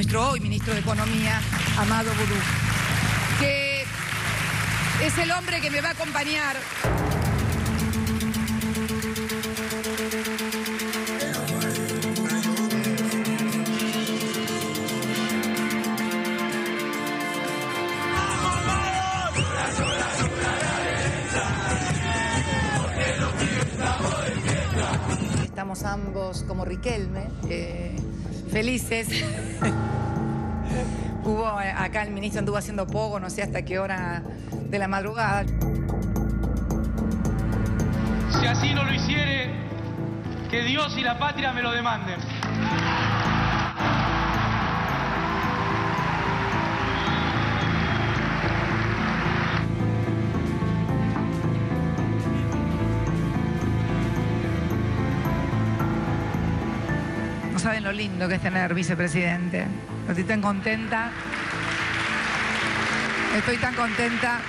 nuestro hoy ministro de Economía, Amadou Boudou, que es el hombre que me va a acompañar. Estamos ambos como Riquelme, felices. Acá el ministro anduvo haciendo poco, no sé hasta qué hora de la madrugada. Si así no lo hiciere, que Dios y la patria me lo demanden. No saben lo lindo que es tener vicepresidente. Estoy tan contenta. Estoy tan contenta.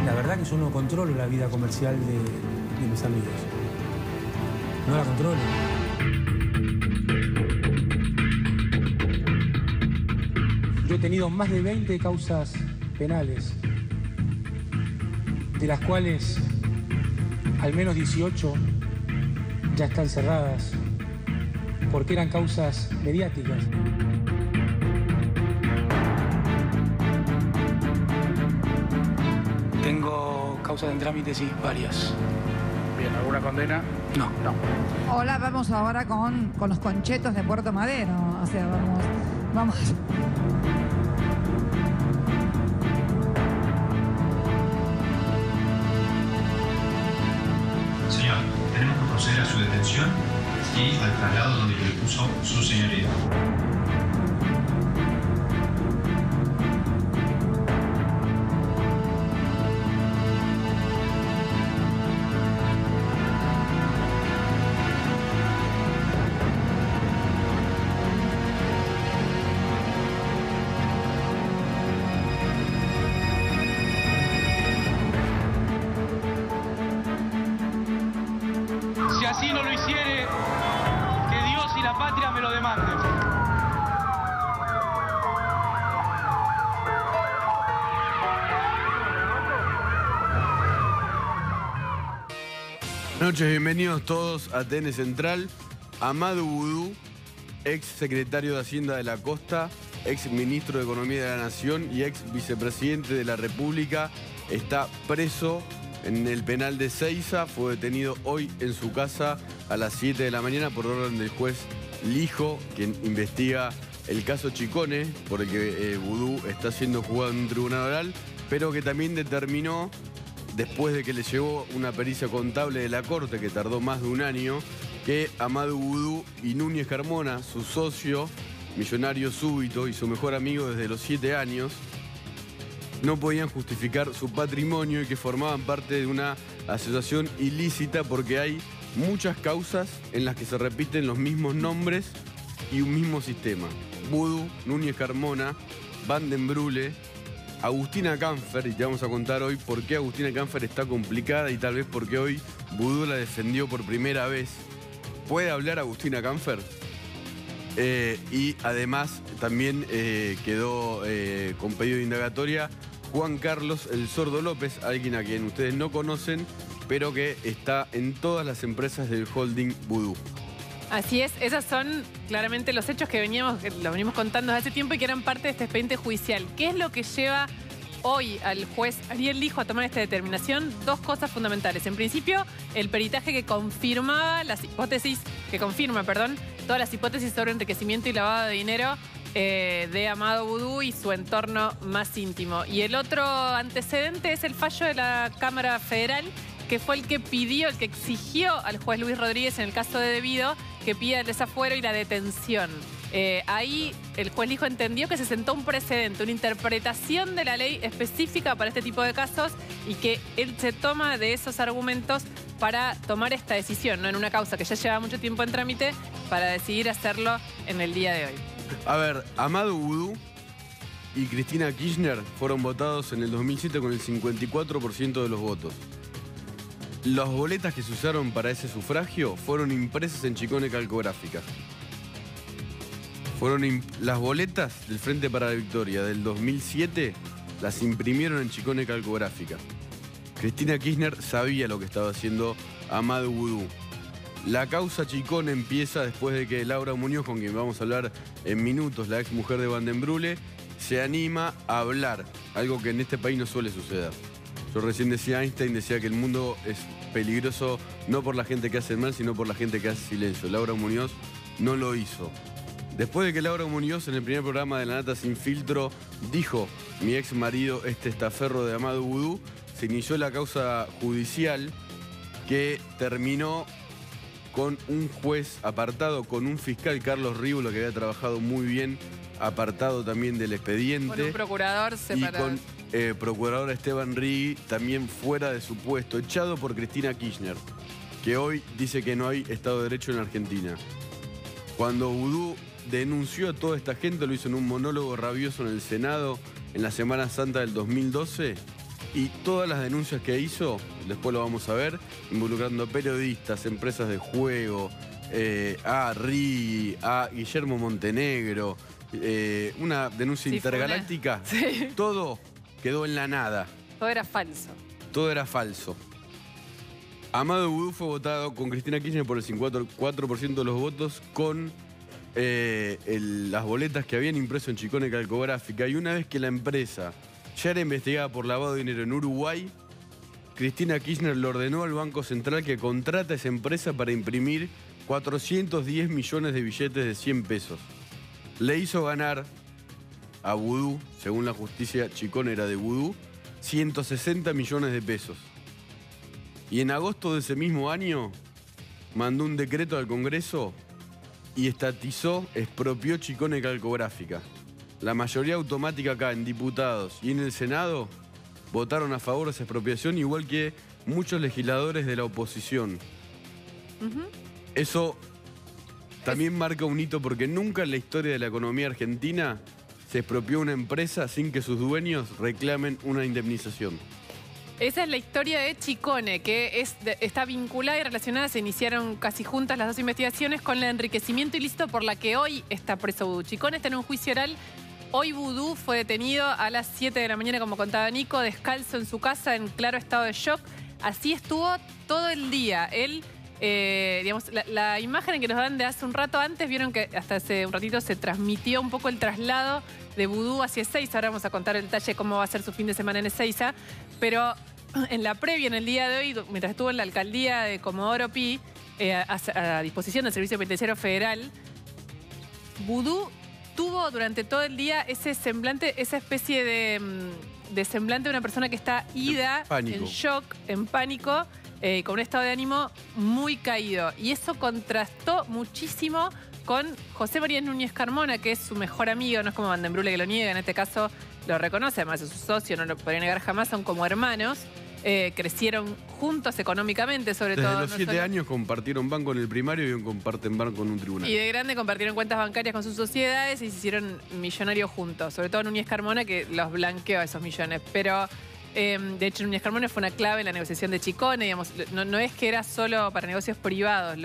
La verdad que yo no controlo la vida comercial de mis amigos. No la controlo. Yo he tenido más de 20 causas penales, de las cuales al menos 18 ya están cerradas, porque eran causas mediáticas. Tengo causas en trámite, sí, varias. Bien, ¿alguna condena? No. Hola, vamos ahora con los conchetos de Puerto Madero. O sea, vamos. Señor, tenemos que proceder a su detención y al traslado donde le puso su señoría. Si así no lo hiciere, que Dios y la patria me lo demanden. Buenas noches, bienvenidos todos a TN Central. Amadou Boudou, ex secretario de Hacienda de la Costa, ex ministro de Economía de la Nación y ex vicepresidente de la República, está preso en el penal de Seiza. Fue detenido hoy en su casa a las 7 de la mañana por orden del juez Lijo, quien investiga el caso Chicone, por el que Boudou está siendo juzgado en un tribunal oral, pero que también determinó, después de que le llegó una pericia contable de la Corte, que tardó más de un año, que Amadou Boudou y Núñez Carmona, su socio, millonario súbito y su mejor amigo desde los 7 años, no podían justificar su patrimonio y que formaban parte de una asociación ilícita porque hay muchas causas en las que se repiten los mismos nombres y un mismo sistema. Boudou, Núñez Carmona, Van den Brule, Agustina Canfer, y te vamos a contar hoy por qué Agustina Canfer está complicada y tal vez por qué hoy Boudou la defendió por primera vez. ¿Puede hablar Agustina Canfer? Y además también quedó con pedido de indagatoria Juan Carlos El Sordo López, alguien a quien ustedes no conocen, pero que está en todas las empresas del holding Boudou. Así es, esos son claramente los hechos que los venimos contando desde hace tiempo y que eran parte de este expediente judicial. ¿Qué es lo que lleva hoy al juez Ariel Lijo a tomar esta determinación? Dos cosas fundamentales. En principio, el peritaje que confirma todas las hipótesis sobre enriquecimiento y lavado de dinero de Amadou Boudou y su entorno más íntimo. Y el otro antecedente es el fallo de la Cámara Federal, que fue el que exigió al juez Luis Rodríguez en el caso de Debido que pida el desafuero y la detención. Ahí el juez Lijo entendió que se sentó un precedente, una interpretación de la ley específica para este tipo de casos y que él se toma de esos argumentos para tomar esta decisión, ¿no? En una causa que ya lleva mucho tiempo en trámite, para decidir hacerlo en el día de hoy. A ver, Amadou Boudou y Cristina Kirchner fueron votados en el 2007 con el 54% de los votos. Las boletas que se usaron para ese sufragio fueron impresas en Chicone Calcográfica. Las boletas del Frente para la Victoria del 2007 las imprimieron en Chicone Calcográfica. Cristina Kirchner sabía lo que estaba haciendo Amadou Boudou. La causa Chicone empieza después de que Laura Muñoz, con quien vamos a hablar en minutos, la ex mujer de Van den Brule, se anima a hablar, algo que en este país no suele suceder. Yo recién decía, Einstein decía que el mundo es peligroso no por la gente que hace el mal, sino por la gente que hace silencio. Laura Muñoz no lo hizo. Después de que Laura Muñoz, en el primer programa de La Nata Sin Filtro, dijo: mi ex marido, este estaferro de Amadou Boudou, se inició la causa judicial que terminó con un juez apartado, con un fiscal, Carlos Ríbulo, que había trabajado muy bien, apartado también del expediente. Con un procurador separado. Y con procurador Esteban Rigui también fuera de su puesto, echado por Cristina Kirchner, que hoy dice que no hay Estado de Derecho en Argentina. Cuando Boudou denunció a toda esta gente, lo hizo en un monólogo rabioso en el Senado en la Semana Santa del 2012, y todas las denuncias que hizo, después lo vamos a ver, involucrando a periodistas, empresas de juego, a Rigui, a Guillermo Montenegro, una denuncia intergaláctica, Sí. Todo quedó en la nada. Todo era falso. Todo era falso. Amadou Boudou fue votado con Cristina Kirchner por el 54% de los votos, con las boletas que habían impreso en Chicone Calcográfica, y una vez que la empresa ya era investigada por lavado de dinero en Uruguay, Cristina Kirchner le ordenó al Banco Central que contrata a esa empresa para imprimir 410 millones de billetes de 100 pesos. Le hizo ganar a Boudou, según la justicia chiconera de Boudou, 160 millones de pesos. Y en agosto de ese mismo año mandó un decreto al Congreso y estatizó, expropió Chicone Calcográfica. La mayoría automática acá en diputados y en el Senado votaron a favor de esa expropiación, igual que muchos legisladores de la oposición. Eso también marca un hito, porque nunca en la historia de la economía argentina se expropió una empresa sin que sus dueños reclamen una indemnización. Esa es la historia de Chicone, que está vinculada y relacionada. Se iniciaron casi juntas las dos investigaciones con el enriquecimiento ilícito por la que hoy está preso Boudou. Chicone está en un juicio oral. Hoy Boudou fue detenido a las 7 de la mañana, como contaba Nico, descalzo en su casa, en claro estado de shock. Así estuvo todo el día. Él, digamos, la imagen que nos dan de hace un rato antes, vieron que hasta hace un ratito se transmitió un poco el traslado de Boudou hacia Ezeiza. Ahora vamos a contar el detalle de cómo va a ser su fin de semana en Ezeiza. Pero en la previa, en el día de hoy, mientras estuvo en la alcaldía de Comodoro Pi, a disposición del Servicio Penitenciario Federal, Boudou tuvo durante todo el día ese semblante, esa especie de semblante de una persona que está ida, en shock, en pánico, con un estado de ánimo muy caído. Y eso contrastó muchísimo con José María Núñez Carmona, que es su mejor amigo. No es como Van den Brule, que lo niega, en este caso lo reconoce, además es su socio, no lo podría negar jamás, son como hermanos. Crecieron juntos económicamente, sobre todo. Desde los 7 años compartieron banco en el primario y hoy comparten banco en un tribunal. Y de grande compartieron cuentas bancarias con sus sociedades y se hicieron millonarios juntos. Sobre todo Núñez Carmona, que los blanqueó a esos millones. Pero, de hecho, Núñez Carmona fue una clave en la negociación de Chicone. Digamos, no es que era solo para negocios privados,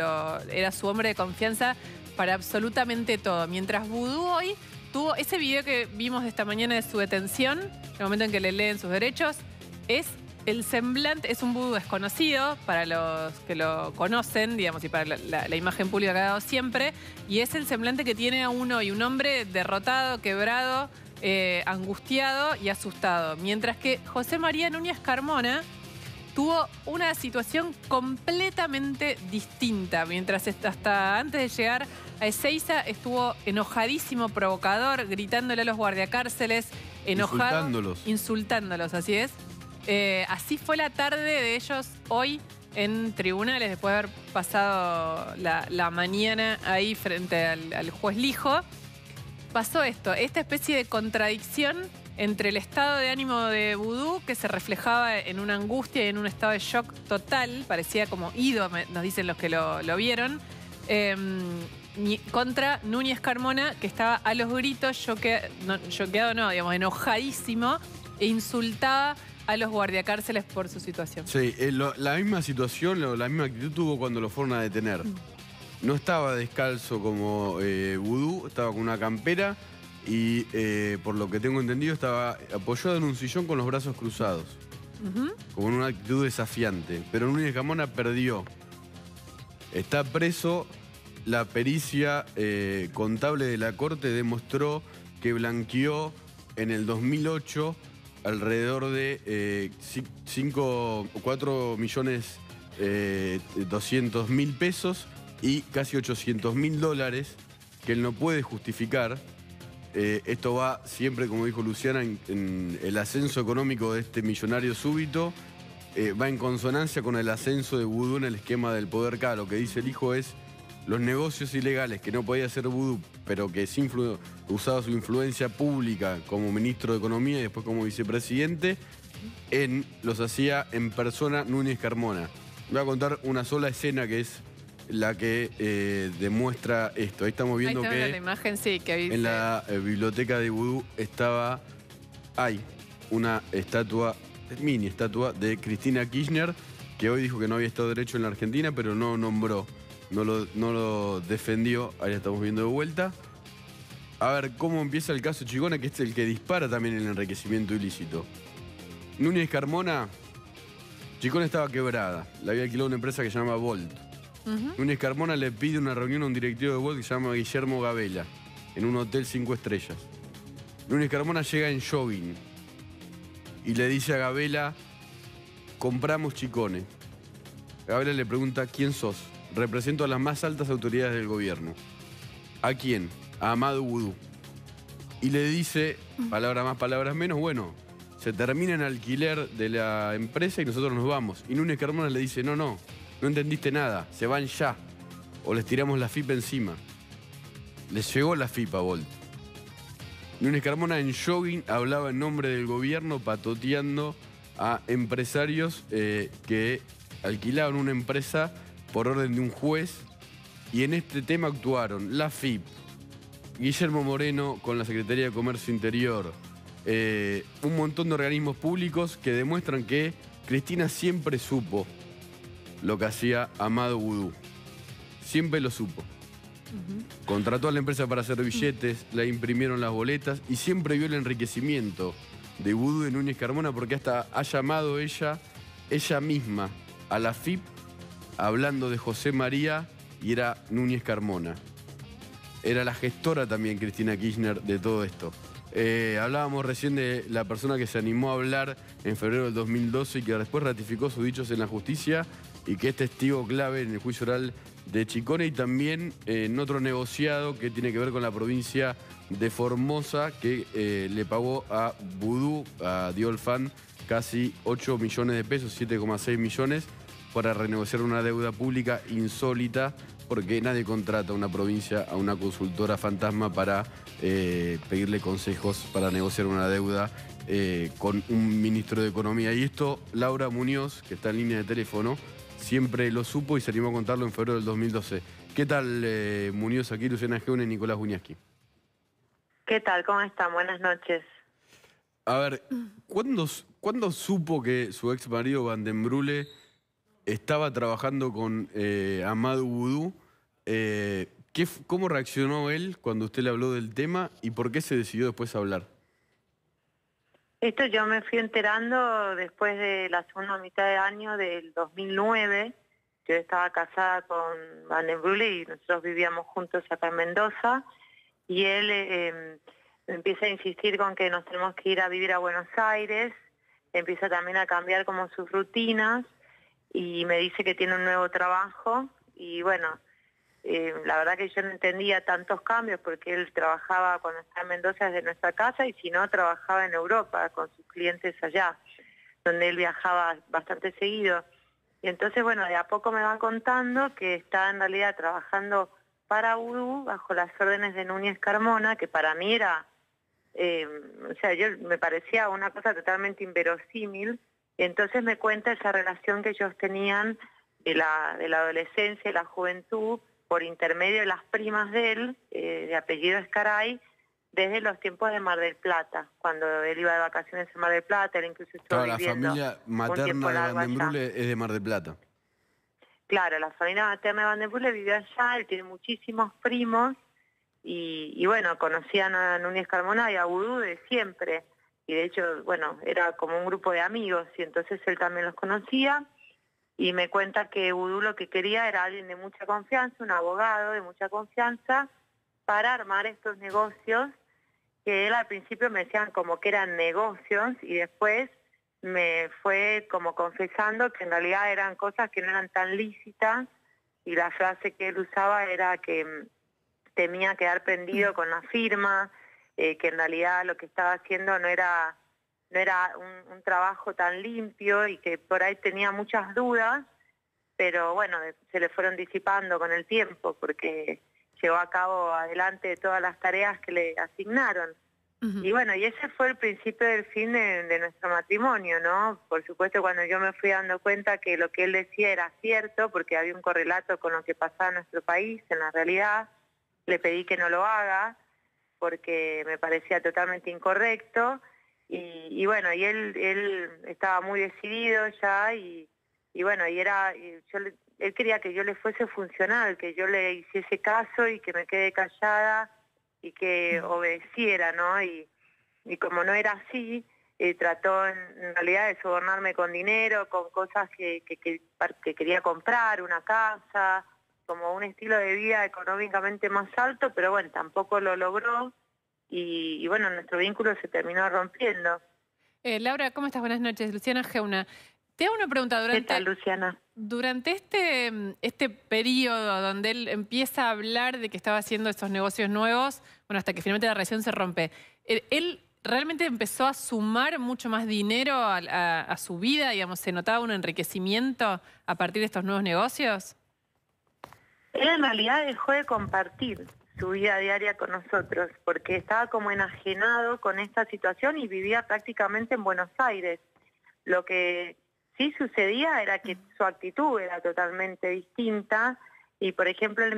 era su hombre de confianza para absolutamente todo. Mientras Boudou hoy tuvo ese video que vimos esta mañana de su detención, el momento en que le leen sus derechos, es el semblante, es un Boudou desconocido para los que lo conocen, digamos, y para la imagen pública que ha dado siempre, y es el semblante que tiene a uno y un hombre derrotado, quebrado, angustiado y asustado. Mientras que José María Núñez Carmona tuvo una situación completamente distinta. Mientras hasta antes de llegar a Ezeiza estuvo enojadísimo, provocador, gritándole a los guardiacárceles, enojado. Insultándolos, así es. Así fue la tarde de ellos hoy en tribunales, después de haber pasado la mañana ahí frente al juez Lijo. Pasó esto, esta especie de contradicción entre el estado de ánimo de Boudou, que se reflejaba en una angustia y en un estado de shock total, parecía como ido, nos dicen los que lo vieron, contra Núñez Carmona, que estaba a los gritos, enojadísimo, e insultaba a los guardiacárceles por su situación. Sí, la misma situación, la misma actitud tuvo cuando lo fueron a detener. No estaba descalzo como Vudú, estaba con una campera y por lo que tengo entendido estaba apoyado en un sillón con los brazos cruzados. Con una actitud desafiante. Pero Núñez Carmona perdió. Está preso. La pericia contable de la Corte demostró que blanqueó en el 2008 alrededor de 4.200.000 pesos y casi $800.000 que él no puede justificar. Esto va siempre, como dijo Luciana, en el ascenso económico de este millonario súbito. Va en consonancia con el ascenso de Vudú en el esquema del poder K. Lo que dice el hijo es los negocios ilegales que no podía hacer Vudú, pero que usaba su influencia pública como ministro de Economía y después como vicepresidente, los hacía en persona Núñez Carmona. Voy a contar una sola escena que es la que demuestra esto. Ahí estamos viendo que la imagen, sí, que dice... en la biblioteca de Vudú hay una estatua, mini estatua de Cristina Kirchner, que hoy dijo que no había Estado de Derecho en la Argentina, pero no nombró, no lo defendió. Ahí la estamos viendo de vuelta. A ver cómo empieza el caso Chicone, que es el que dispara también el enriquecimiento ilícito. Núñez Carmona, Chicone estaba quebrada, le había alquilado una empresa que se llama Volt. Núñez Carmona le pide una reunión a un directivo de Volt que se llama Guillermo Gabela, en un hotel 5 estrellas. Núñez Carmona llega en jogging y le dice a Gabela, compramos Chicone. Gabela le pregunta, ¿quién sos? Represento a las más altas autoridades del gobierno. ¿A quién? A Amadou Vudú. Y le dice, palabras más, palabras menos, bueno, se termina el alquiler de la empresa y nosotros nos vamos. Y Núñez Carmona le dice, no entendiste nada, se van ya. O les tiramos la FIP encima. Les llegó la FIP a Volt. Núñez Carmona en jogging hablaba en nombre del gobierno patoteando a empresarios que alquilaban una empresa por orden de un juez, y en este tema actuaron la FIP, Guillermo Moreno con la Secretaría de Comercio Interior, un montón de organismos públicos que demuestran que Cristina siempre supo lo que hacía Amadou Vudú. Siempre lo supo. Contrató a la empresa para hacer billetes, le imprimieron las boletas y siempre vio el enriquecimiento de Vudú de Núñez Carmona, porque hasta ha llamado ella misma a la FIP hablando de José María y era Núñez Carmona. Era la gestora también Cristina Kirchner de todo esto. Hablábamos recién de la persona que se animó a hablar en febrero del 2012 y que después ratificó sus dichos en la justicia y que es testigo clave en el juicio oral de Chicone, y también en otro negociado que tiene que ver con la provincia de Formosa, que le pagó a Vudú, a Diolfan, casi 8 millones de pesos, 7,6 millones, para renegociar una deuda pública insólita, porque nadie contrata a una provincia, a una consultora fantasma para pedirle consejos para negociar una deuda con un ministro de Economía. Y esto, Laura Muñoz, que está en línea de teléfono, siempre lo supo y se animó a contarlo en febrero del 2012. ¿Qué tal, Muñoz? Aquí Luciana Geune y Nicolás Buñaski. ¿Qué tal? ¿Cómo están? Buenas noches. A ver, ¿cuándo supo que su ex marido Van den Brule estaba trabajando con Amadou Vudú? ¿Cómo reaccionó él cuando usted le habló del tema y por qué se decidió después a hablar? Esto yo me fui enterando después de la segunda mitad de año del 2009. Yo estaba casada con Van den Brule y nosotros vivíamos juntos acá en Mendoza. Y él empieza a insistir con que nos tenemos que ir a vivir a Buenos Aires. Empieza también a cambiar como sus rutinas y me dice que tiene un nuevo trabajo. Y bueno, la verdad que yo no entendía tantos cambios porque él trabajaba cuando estaba en Mendoza desde nuestra casa y si no trabajaba en Europa con sus clientes allá, donde él viajaba bastante seguido. Y entonces, bueno, de a poco me van contando que está en realidad trabajando para Vudú bajo las órdenes de Núñez Carmona, que para mí era, me parecía una cosa totalmente inverosímil. Y entonces me cuenta esa relación que ellos tenían de la adolescencia y la juventud por intermedio de las primas de él, de apellido Escaray, desde los tiempos de Mar del Plata, cuando él iba de vacaciones en Mar del Plata, él incluso estuvo Claro, la viviendo familia un materna tiempo de largo Van den allá. Brule es de Mar del Plata. Claro, la familia materna de Van den Brule vivió allá, él tiene muchísimos primos, y bueno, conocían a Núñez Carmona y a Vudú de siempre, y de hecho, bueno, era como un grupo de amigos, y entonces él también los conocía, y me cuenta que Vudú lo que quería era alguien de mucha confianza, un abogado de mucha confianza, para armar estos negocios, que él al principio me decían como que eran negocios, y después me fue como confesando que en realidad eran cosas que no eran tan lícitas, y la frase que él usaba era que temía quedar prendido con la firma, que en realidad lo que estaba haciendo no era un trabajo tan limpio y que por ahí tenía muchas dudas, pero bueno, se le fueron disipando con el tiempo porque llevó a cabo adelante todas las tareas que le asignaron. Y bueno, y ese fue el principio del fin de nuestro matrimonio, ¿no? Por supuesto, cuando yo me fui dando cuenta que lo que él decía era cierto, porque había un correlato con lo que pasaba en nuestro país, en la realidad, le pedí que no lo haga, porque me parecía totalmente incorrecto, y bueno, y él estaba muy decidido ya, y bueno, él quería que yo le fuese funcional, que yo le hiciese caso y que me quede callada, y que obedeciera, ¿no? Y como no era así, trató en realidad de sobornarme con dinero, con cosas que quería comprar, una casa, como un estilo de vida económicamente más alto, pero bueno, tampoco lo logró, y bueno, nuestro vínculo se terminó rompiendo. Laura, ¿cómo estás? Buenas noches. Luciana Geuna. Te hago una pregunta. ¿Qué tal, Luciana? Durante este periodo donde él empieza a hablar de que estaba haciendo estos negocios nuevos, bueno, hasta que finalmente la relación se rompe, ¿él realmente empezó a sumar mucho más dinero a su vida? Digamos, ¿se notaba un enriquecimiento a partir de estos nuevos negocios? Él en realidad dejó de compartir su vida diaria con nosotros, porque estaba como enajenado con esta situación y vivía prácticamente en Buenos Aires. Lo que sí sucedía era que su actitud era totalmente distinta, y por ejemplo él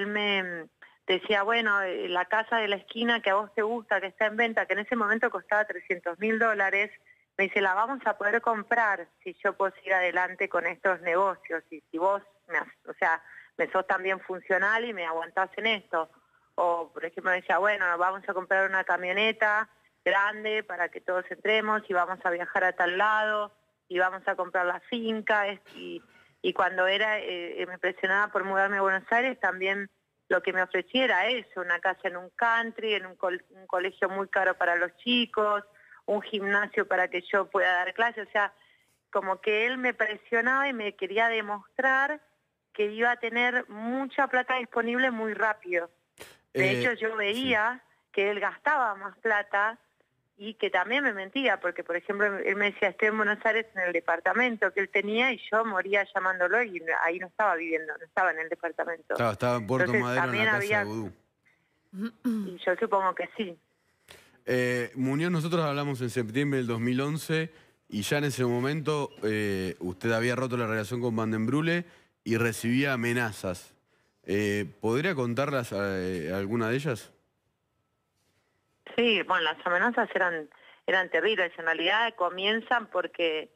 me decía, bueno, la casa de la esquina que a vos te gusta, que está en venta, que en ese momento costaba $300.000, me dice, la vamos a poder comprar si yo puedo seguir adelante con estos negocios, y si vos me sos también funcional y me aguantás en esto. O por ejemplo me decía, bueno, vamos a comprar una camioneta grande para que todos entremos, y vamos a viajar a tal lado, y vamos a comprar la finca, y cuando me presionaba por mudarme a Buenos Aires, también lo que me ofrecía era eso, una casa en un country, en un colegio muy caro para los chicos, un gimnasio para que yo pueda dar clases, o sea, como que él me presionaba y me quería demostrar que iba a tener mucha plata disponible muy rápido. De hecho, yo veía que él gastaba más plata, y que también me mentía, porque por ejemplo él me decía, estoy en Buenos Aires en el departamento que él tenía, y yo moría llamándolo, y ahí no estaba viviendo, no estaba en el departamento. Claro, estaba en Puerto Madero, en la casa de Vudú. Y yo supongo que sí. Muñoz, nosotros hablamos en septiembre del 2011, y ya en ese momento usted había roto la relación con Van den Brule y recibía amenazas. ¿Podría contarlas alguna de ellas? Sí, bueno, las amenazas eran terribles. En realidad comienzan porque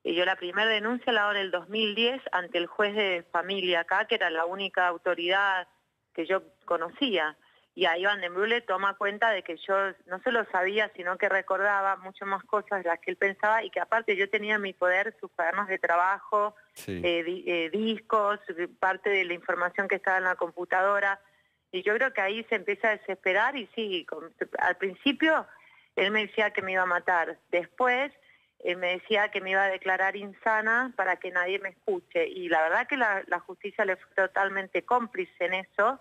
yo la primera denuncia la hago en el 2010 ante el juez de familia acá, que era la única autoridad que yo conocía. Y ahí Van den Brule toma cuenta de que yo no solo sabía, sino que recordaba mucho más cosas de las que él pensaba, y que aparte yo tenía en mi poder sus cuadernos de trabajo, sí, discos, parte de la información que estaba en la computadora. Y yo creo que ahí se empieza a desesperar, y sí, al principio él me decía que me iba a matar. Después él me decía que me iba a declarar insana para que nadie me escuche. Y la verdad que la justicia le fue totalmente cómplice en eso,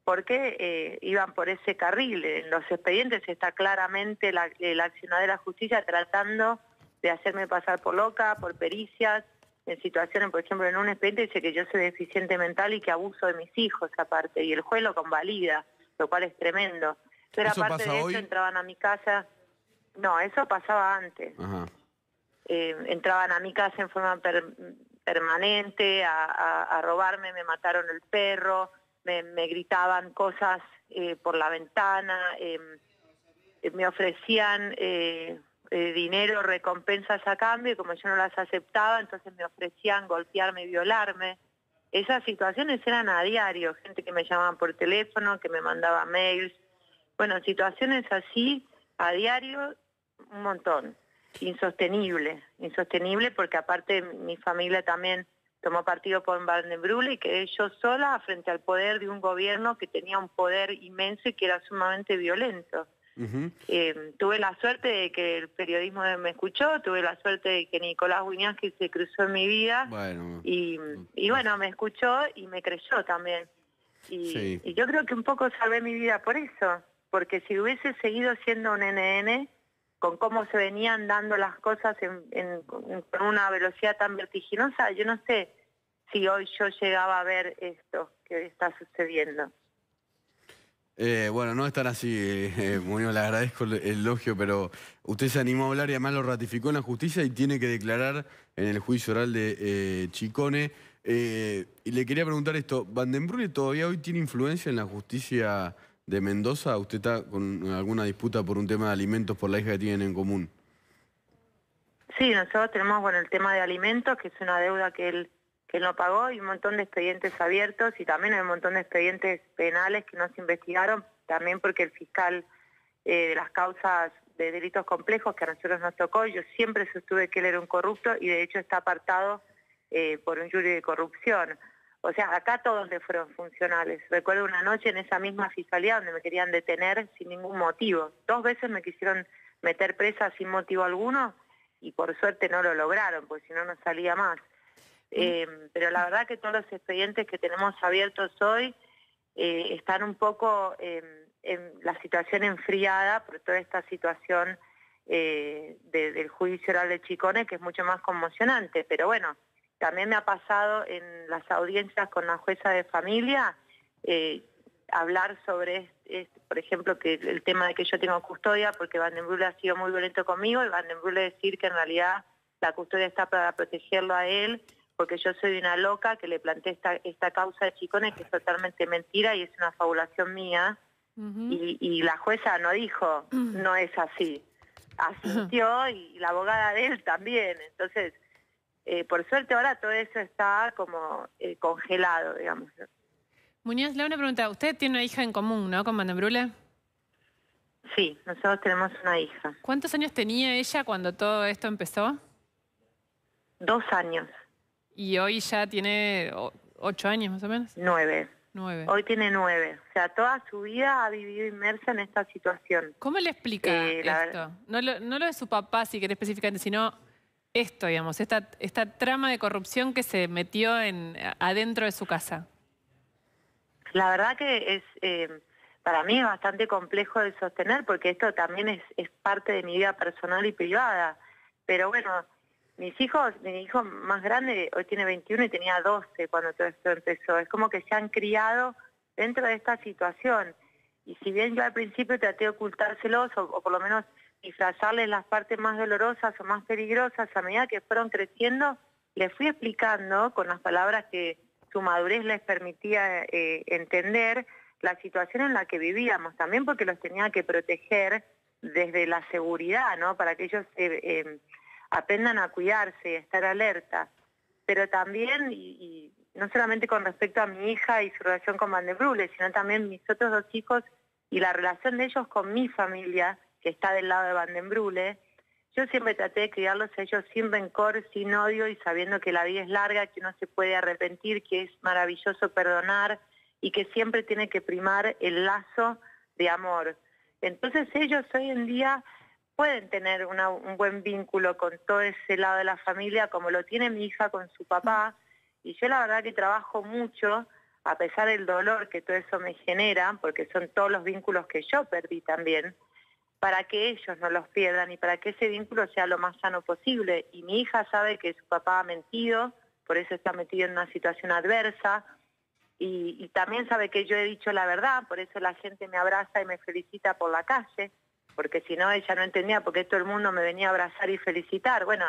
porque iban por ese carril. En los expedientes está claramente el accionar de la justicia tratando de hacerme pasar por loca, por pericias, en situaciones, por ejemplo, en un expediente dice que yo soy deficiente mental y que abuso de mis hijos aparte, y el juez lo convalida, lo cual es tremendo. Pero aparte de eso entraban a mi casa, no, eso pasaba antes. Ajá. Entraban a mi casa en forma permanente a robarme, me mataron el perro, me gritaban cosas por la ventana, me ofrecían dinero, recompensas a cambio, y como yo no las aceptaba, entonces me ofrecían golpearme y violarme. Esas situaciones eran a diario, gente que me llamaba por teléfono, que me mandaba mails. Bueno, situaciones así a diario, un montón. Insostenible porque aparte mi familia también tomó partido por Van den Brule y quedé yo sola frente al poder de un gobierno que tenía un poder inmenso y que era sumamente violento. Tuve la suerte de que el periodismo me escuchó, tuve la suerte de que Nicolás Wiñaski se cruzó en mi vida, bueno, y bueno, me escuchó y me creyó también. Sí. Y yo creo que un poco salvé mi vida por eso, porque si hubiese seguido siendo un NN, con cómo se venían dando las cosas con una velocidad tan vertiginosa, yo no sé si hoy yo llegaba a ver esto que está sucediendo. Bueno, no es tan así, Muñoz, le agradezco el elogio, pero usted se animó a hablar y además lo ratificó en la justicia y tiene que declarar en el juicio oral de Chicone. Y le quería preguntar esto, ¿Van den Brule todavía hoy tiene influencia en la justicia de Mendoza? ¿Usted está con alguna disputa por un tema de alimentos por la hija que tienen en común? Sí, nosotros tenemos, bueno, el tema de alimentos, que es una deuda que él no pagó, y un montón de expedientes abiertos, y también hay un montón de expedientes penales que no se investigaron, también porque el fiscal de las causas de delitos complejos que a nosotros nos tocó, yo siempre sostuve que él era un corrupto, y de hecho está apartado por un jury de corrupción. O sea, acá todos le fueron funcionales. Recuerdo una noche en esa misma fiscalía donde me querían detener sin ningún motivo. 2 veces me quisieron meter presa sin motivo alguno, y por suerte no lo lograron, porque si no, no salía más. Pero la verdad que todos los expedientes que tenemos abiertos hoy están un poco en la situación enfriada por toda esta situación del juicio oral de Chicone, que es mucho más conmocionante. Pero bueno, también me ha pasado en las audiencias con la jueza de familia hablar sobre, por ejemplo, que el tema de que yo tengo custodia, porque Van den Brule ha sido muy violento conmigo, y Van den Brule decir que en realidad la custodia está para protegerlo a él, porque yo soy una loca que le planteé esta causa de Chicone, que es totalmente mentira y es una fabulación mía. Y la jueza no dijo, no es así. Asintió, y la abogada de él también. Entonces, por suerte ahora todo eso está como congelado, digamos. Muñoz, le hago una pregunta. Usted tiene una hija en común, ¿no?, con Van den Brule. Sí, nosotros tenemos una hija. ¿Cuántos años tenía ella cuando todo esto empezó? 2 años. Y hoy ya tiene 8 años más o menos. 9. 9. Hoy tiene 9. O sea, toda su vida ha vivido inmersa en esta situación. ¿Cómo le explica esto? No lo de su papá, si querés específicamente, sino esto, digamos, esta trama de corrupción que se metió adentro de su casa. La verdad que para mí es bastante complejo de sostener, porque esto también es parte de mi vida personal y privada. Pero bueno, mi hijo más grande hoy tiene 21 y tenía 12 cuando todo esto empezó. Es como que se han criado dentro de esta situación. Y si bien yo al principio traté de ocultárselos, o por lo menos disfrazarles las partes más dolorosas o más peligrosas, a medida que fueron creciendo, les fui explicando con las palabras que su madurez les permitía entender la situación en la que vivíamos, también porque los tenía que proteger desde la seguridad, ¿no? Para que ellos aprendan a cuidarse y a estar alerta. Pero también, y no solamente con respecto a mi hija y su relación con Van den Brule, sino también mis otros 2 hijos y la relación de ellos con mi familia, que está del lado de Van den Brule. Yo siempre traté de criarlos a ellos sin rencor, sin odio, y sabiendo que la vida es larga, que uno se puede arrepentir, que es maravilloso perdonar y que siempre tiene que primar el lazo de amor. Entonces ellos hoy en día pueden tener un buen vínculo con todo ese lado de la familia, como lo tiene mi hija con su papá, y yo la verdad que trabajo mucho, a pesar del dolor que todo eso me genera, porque son todos los vínculos que yo perdí también, para que ellos no los pierdan y para que ese vínculo sea lo más sano posible. Y mi hija sabe que su papá ha mentido, por eso está metido en una situación adversa, y también sabe que yo he dicho la verdad, por eso la gente me abraza y me felicita por la calle, porque si no ella no entendía por qué todo el mundo me venía a abrazar y felicitar. Bueno,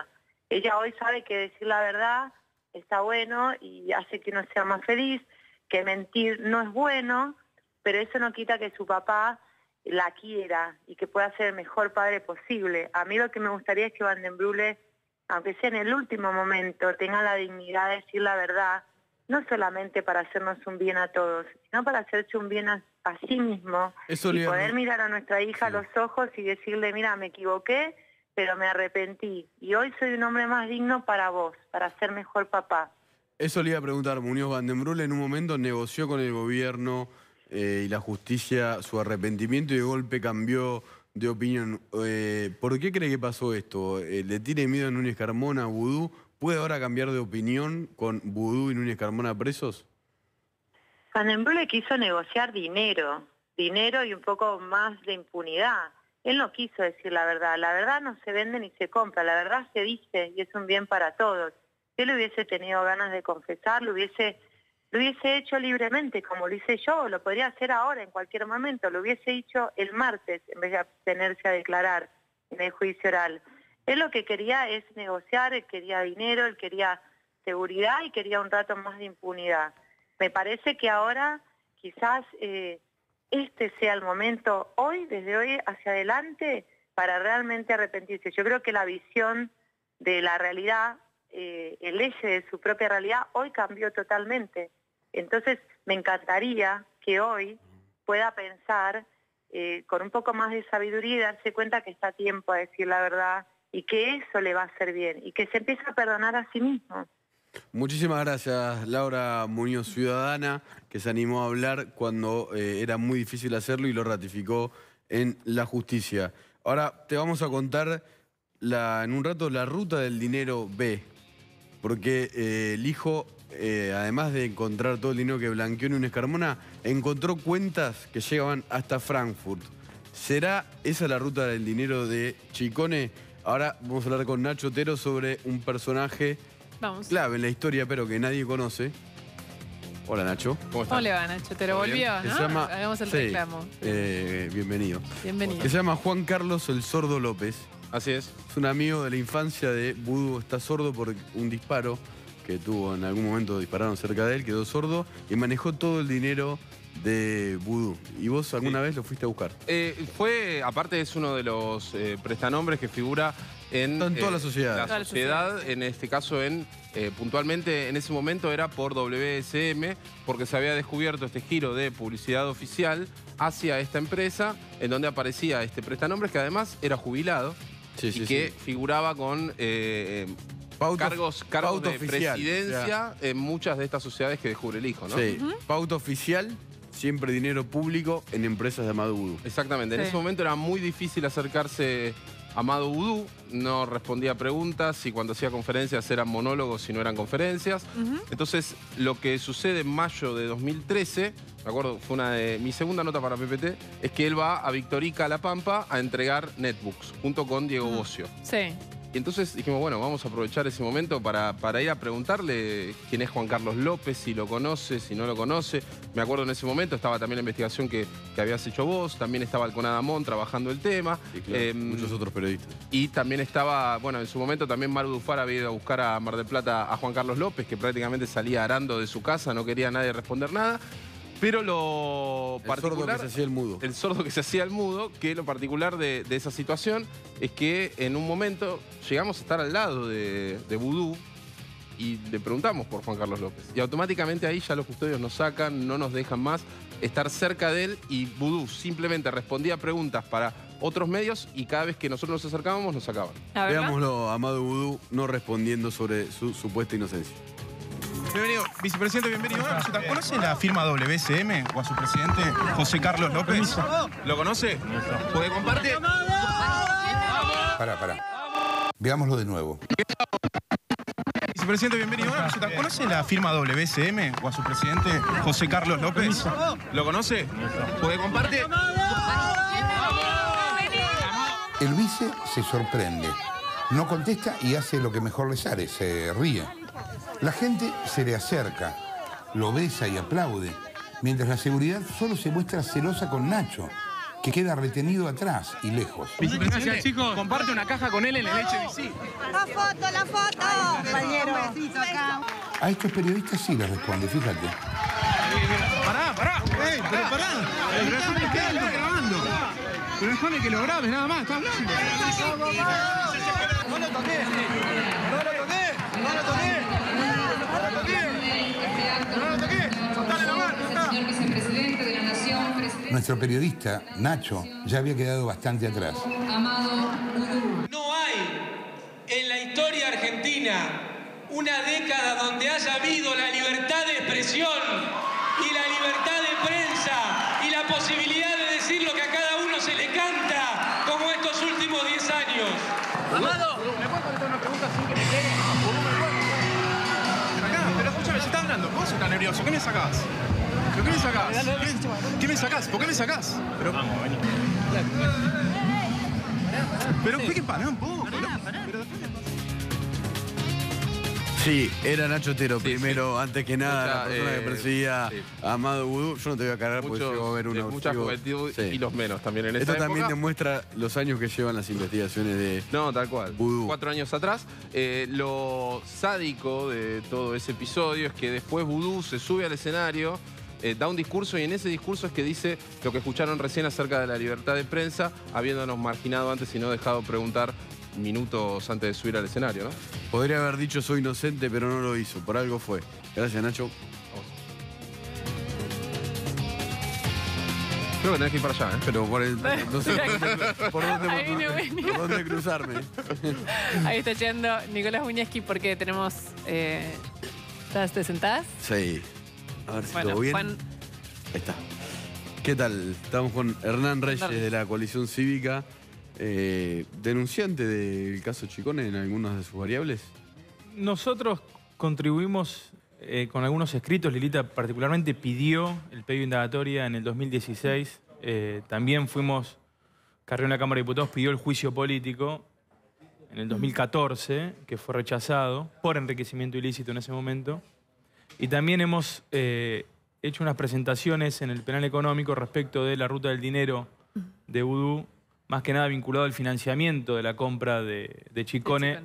ella hoy sabe que decir la verdad está bueno y hace que uno sea más feliz, que mentir no es bueno, pero eso no quita que su papá la quiera y que pueda ser el mejor padre posible. A mí lo que me gustaría es que Van den Broek, aunque sea en el último momento, tenga la dignidad de decir la verdad, no solamente para hacernos un bien a todos, sino para hacerse un bien a sí mismo y poder mirar a nuestra hija a los ojos y decirle, mira, me equivoqué, pero me arrepentí y hoy soy un hombre más digno para vos, para ser mejor papá. Eso le iba a preguntar, Muñoz. Van den Broek en un momento negoció con el gobierno y la justicia su arrepentimiento y de golpe cambió de opinión. ¿Por qué cree que pasó esto? ¿Le tiene miedo a Núñez Carmona, a Vudú? ¿Puede ahora cambiar de opinión con Vudú y Núñez Carmona presos? Van den Broek quiso negociar dinero y un poco más de impunidad. Él no quiso decir la verdad no se vende ni se compra, la verdad se dice y es un bien para todos. Si él hubiese tenido ganas de confesar, lo hubiese hecho libremente, como lo hice yo, lo podría hacer ahora, en cualquier momento, lo hubiese hecho el martes, en vez de abstenerse a declarar en el juicio oral. Él lo que quería es negociar, él quería dinero, él quería seguridad y quería un rato más de impunidad. Me parece que ahora quizás este sea el momento, desde hoy hacia adelante, para realmente arrepentirse. Yo creo que la visión de la realidad, el eje de su propia realidad, hoy cambió totalmente. Entonces me encantaría que hoy pueda pensar con un poco más de sabiduría y darse cuenta que está a tiempo a decir la verdad y que eso le va a hacer bien y que se empiece a perdonar a sí mismo. Muchísimas gracias, Laura Muñoz, ciudadana, que se animó a hablar cuando era muy difícil hacerlo y lo ratificó en la justicia. Ahora te vamos a contar en un rato la ruta del dinero B, porque el hijo, además de encontrar todo el dinero que blanqueó Núñez Carmona, encontró cuentas que llegaban hasta Frankfurt. ¿Será esa la ruta del dinero de Chicone? Ahora vamos a hablar con Nacho Otero sobre un personaje clave en la historia, pero que nadie conoce. Hola, Nacho. ¿Cómo estás? ¿Cómo le va, Nacho? Te lo volvió, ¿no? Hagamos el reclamo. Bienvenido. Bienvenido. Se llama Juan Carlos el Sordo López. Así es. Es un amigo de la infancia de Vudú. Está sordo por un disparo que tuvo en algún momento, dispararon cerca de él, quedó sordo y manejó todo el dinero de Vudú. ¿Y vos alguna vez lo fuiste a buscar? Aparte es uno de los prestanombres que figura en toda la sociedad. La sociedad, en este caso, puntualmente en ese momento era por WSM, porque se había descubierto este giro de publicidad oficial hacia esta empresa, en donde aparecía este prestanombres que además era jubilado que figuraba con cargos de presidencia en muchas de estas sociedades que descubre el hijo, ¿no? Sí, pauta oficial. Siempre dinero público en empresas de Amado Vudú. Exactamente. En ese momento era muy difícil acercarse a Amado Vudú. No respondía a preguntas y cuando hacía conferencias eran monólogos y no eran conferencias. Entonces, lo que sucede en mayo de 2013, me acuerdo, fue mi segunda nota para PPT, es que él va a Victorica, La Pampa, a entregar netbooks junto con Diego Bocio. Sí. Y entonces dijimos, bueno, vamos a aprovechar ese momento para ir a preguntarle quién es Juan Carlos López, si lo conoce, si no lo conoce. Me acuerdo en ese momento estaba también la investigación que habías hecho vos, también estaba Alcona Damón trabajando el tema. Y claro, muchos otros periodistas. Y también estaba, bueno, en su momento también Maru Dufar había ido a buscar a Mar del Plata a Juan Carlos López, que prácticamente salía arando de su casa, no quería nadie responder nada. Pero lo particular... El sordo que se hacía el mudo. El sordo que se hacía el mudo, que lo particular de esa situación es que en un momento llegamos a estar al lado de Vudú y le preguntamos por Juan Carlos López. Y automáticamente ahí ya los custodios nos sacan, no nos dejan más estar cerca de él y Vudú simplemente respondía preguntas para otros medios y cada vez que nosotros nos acercábamos nos sacaban. Veámoslo a Amado Vudú no respondiendo sobre su supuesta inocencia. Bienvenido, vicepresidente, bienvenido. ¿Conoce la firma WSM o a su presidente José Carlos López? ¿Lo conoce? ¿Puede compartir? Pará. Veámoslo de nuevo. Vicepresidente, bienvenido. ¿Conoce la firma WSM o a su presidente José Carlos López? ¿Lo conoce? ¿Puede compartir? El vice se sorprende, no contesta y hace lo que mejor le sale, se ríe. La gente se le acerca, lo besa y aplaude, mientras la seguridad solo se muestra celosa con Nacho, que queda retenido atrás y lejos. Vicepresidente, chicos, comparte una caja con él en el HBC. La foto, compañero. A estos periodistas sí les responde, fíjate. Pará. Pero pará. Pero grabando. Pero déjame que lo grabes, nada más, está hablando. No lo toqué, no lo toqué, no lo toqué, no lo toqué, no lo toqué, soltale la mano, señor vicepresidente de la Nación, presidente. Nuestro periodista, Nacho, ya había quedado bastante atrás. Amado Boudou. No hay en la historia argentina una década donde haya habido la libertad de expresión y la libertad de prensa y la posibilidad de decir lo que a cada uno se le canta como estos últimos 10 años. Amado, ¿me puedo contestar una pregunta sin que me quede? Pero escúchame, se está hablando. ¿Vos estás nervioso? ¿Qué me sacás? ¿Pero qué me sacás? ¿Qué me sacás? ¿Por qué me sacás? Pero vamos, vení. Pero que pará un poco. Sí, era Nacho Otero primero, antes que nada, la persona que perseguía a Amado Boudou. Yo no te voy a cargar porque yo voy a ver una. Muchas juventud y los menos también en esa Esto época. también demuestra los años que llevan las investigaciones de tal cual. Boudou. 4 años atrás. Lo sádico de todo ese episodio es que después Boudou se sube al escenario, da un discurso y en ese discurso es que dice lo que escucharon recién acerca de la libertad de prensa, habiéndonos marginado antes y no dejado preguntar minutos antes de subir al escenario, ¿no? Podría haber dicho soy inocente, pero no lo hizo. Por algo fue. Gracias, Nacho. Creo que tenés que ir para allá, ¿eh? Pero por el... No sé por dónde cruzarme. Ahí está llegando Nicolás Buñeski porque tenemos... ¿Te sentás? Sí. A ver si Bueno, todo bien. Juan... Ahí está. ¿Qué tal? Estamos con Hernán Reyes de la Coalición Cívica, denunciante del caso Chicone en algunas de sus variables. Nosotros contribuimos con algunos escritos. Lilita particularmente pidió el pedido de indagatoria en el 2016. También Carrió en la Cámara de Diputados, pidió el juicio político en el 2014, que fue rechazado por enriquecimiento ilícito en ese momento. Y también hemos hecho unas presentaciones en el penal económico respecto de la ruta del dinero de Boudou, más que nada vinculado al financiamiento de la compra de Chicone